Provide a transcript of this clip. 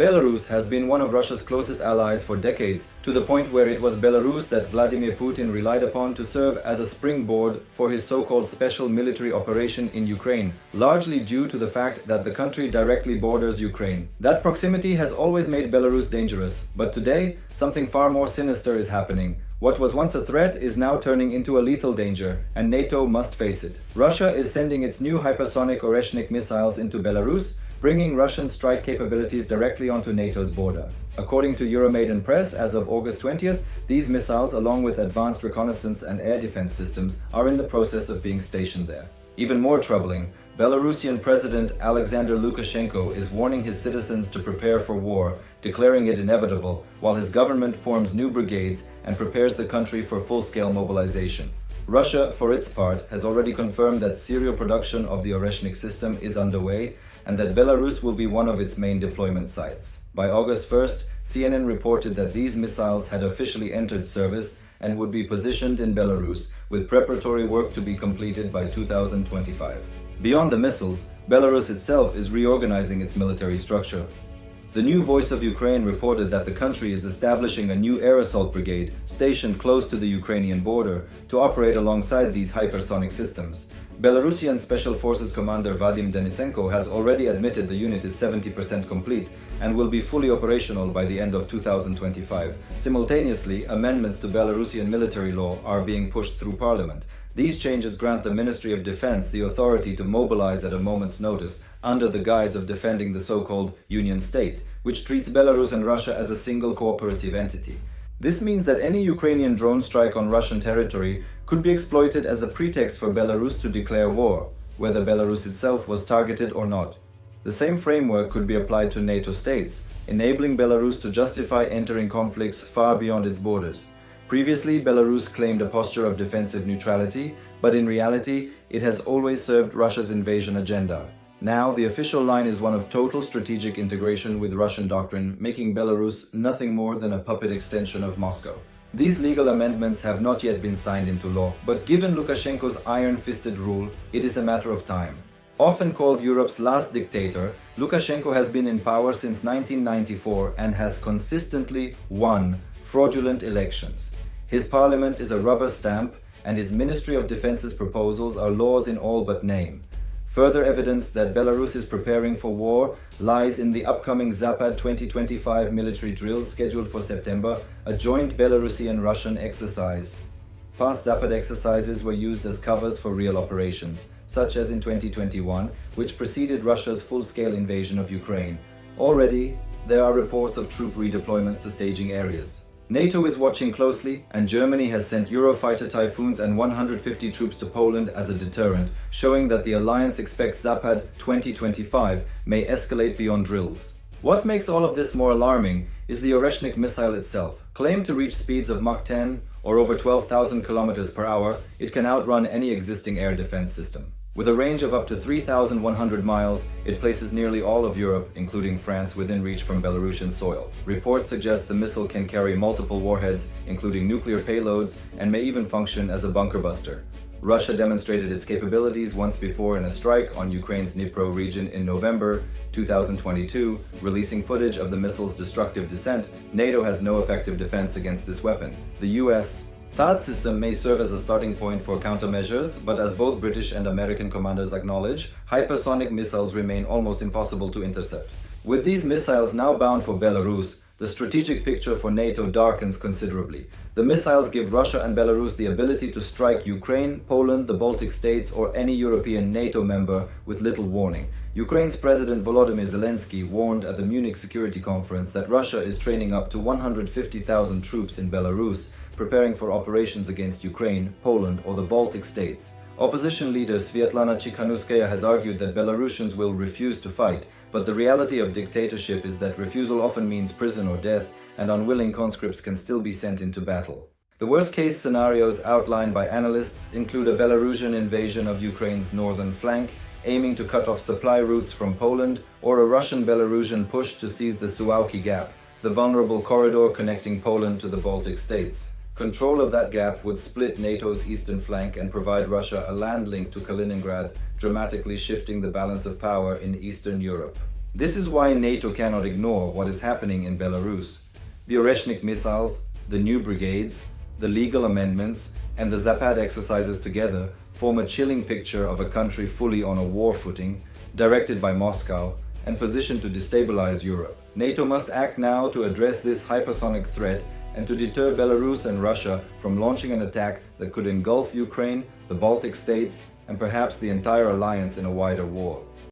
Belarus has been one of Russia's closest allies for decades, to the point where it was Belarus that Vladimir Putin relied upon to serve as a springboard for his so-called special military operation in Ukraine, largely due to the fact that the country directly borders Ukraine. That proximity has always made Belarus dangerous, but today, something far more sinister is happening. What was once a threat is now turning into a lethal danger, and NATO must face it. Russia is sending its new hypersonic Oreshnik missiles into Belarus, bringing Russian strike capabilities directly onto NATO's border. According to Euromaidan Press, as of August 20th, these missiles, along with advanced reconnaissance and air defense systems, are in the process of being stationed there. Even more troubling, Belarusian President Alexander Lukashenko is warning his citizens to prepare for war, declaring it inevitable, while his government forms new brigades and prepares the country for full-scale mobilization. Russia, for its part, has already confirmed that serial production of the Oreshnik system is underway and that Belarus will be one of its main deployment sites. By August 1st, CNN reported that these missiles had officially entered service and would be positioned in Belarus, with preparatory work to be completed by 2025. Beyond the missiles, Belarus itself is reorganizing its military structure. The new Voice of Ukraine reported that the country is establishing a new air assault brigade stationed close to the Ukrainian border to operate alongside these hypersonic systems. Belarusian Special Forces Commander Vadim Denisenko has already admitted the unit is 70% complete and will be fully operational by the end of 2025. Simultaneously, amendments to Belarusian military law are being pushed through parliament. These changes grant the Ministry of Defense the authority to mobilize at a moment's notice under the guise of defending the so-called Union State, which treats Belarus and Russia as a single cooperative entity. This means that any Ukrainian drone strike on Russian territory could be exploited as a pretext for Belarus to declare war, whether Belarus itself was targeted or not. The same framework could be applied to NATO states, enabling Belarus to justify entering conflicts far beyond its borders. Previously, Belarus claimed a posture of defensive neutrality, but in reality, it has always served Russia's invasion agenda. Now, the official line is one of total strategic integration with Russian doctrine, making Belarus nothing more than a puppet extension of Moscow. These legal amendments have not yet been signed into law, but given Lukashenko's iron-fisted rule, it is a matter of time. Often called Europe's last dictator, Lukashenko has been in power since 1994 and has consistently won fraudulent elections. His parliament is a rubber stamp, and his Ministry of Defense's proposals are laws in all but name. Further evidence that Belarus is preparing for war lies in the upcoming Zapad 2025 military drills scheduled for September, a joint Belarusian-Russian exercise. Past Zapad exercises were used as covers for real operations, such as in 2021, which preceded Russia's full-scale invasion of Ukraine. Already, there are reports of troop redeployments to staging areas. NATO is watching closely, and Germany has sent Eurofighter Typhoons and 150 troops to Poland as a deterrent, showing that the alliance expects Zapad 2025 may escalate beyond drills. What makes all of this more alarming is the Oreshnik missile itself. Claimed to reach speeds of Mach 10 or over 12,000 km per hour, it can outrun any existing air defense system. With a range of up to 3,100 miles, it places nearly all of Europe, including France, within reach from Belarusian soil. Reports suggest the missile can carry multiple warheads, including nuclear payloads, and may even function as a bunker buster. Russia demonstrated its capabilities once before in a strike on Ukraine's Dnipro region in November 2022, releasing footage of the missile's destructive descent. NATO has no effective defense against this weapon. The US THAAD system may serve as a starting point for countermeasures, but as both British and American commanders acknowledge, hypersonic missiles remain almost impossible to intercept. With these missiles now bound for Belarus, the strategic picture for NATO darkens considerably. The missiles give Russia and Belarus the ability to strike Ukraine, Poland, the Baltic states, or any European NATO member with little warning. Ukraine's President Volodymyr Zelensky warned at the Munich Security Conference that Russia is training up to 150,000 troops in Belarus, preparing for operations against Ukraine, Poland, or the Baltic states. Opposition leader Svetlana Tsikhanouskaya has argued that Belarusians will refuse to fight, but the reality of dictatorship is that refusal often means prison or death, and unwilling conscripts can still be sent into battle. The worst-case scenarios outlined by analysts include a Belarusian invasion of Ukraine's northern flank, aiming to cut off supply routes from Poland, or a Russian-Belarusian push to seize the Suwałki Gap, the vulnerable corridor connecting Poland to the Baltic states. Control of that gap would split NATO's eastern flank and provide Russia a land link to Kaliningrad, dramatically shifting the balance of power in Eastern Europe. This is why NATO cannot ignore what is happening in Belarus. The Oreshnik missiles, the new brigades, the legal amendments, and the Zapad exercises together form a chilling picture of a country fully on a war footing, directed by Moscow, and positioned to destabilize Europe. NATO must act now to address this hypersonic threat and to deter Belarus and Russia from launching an attack that could engulf Ukraine, the Baltic states, and perhaps the entire alliance in a wider war.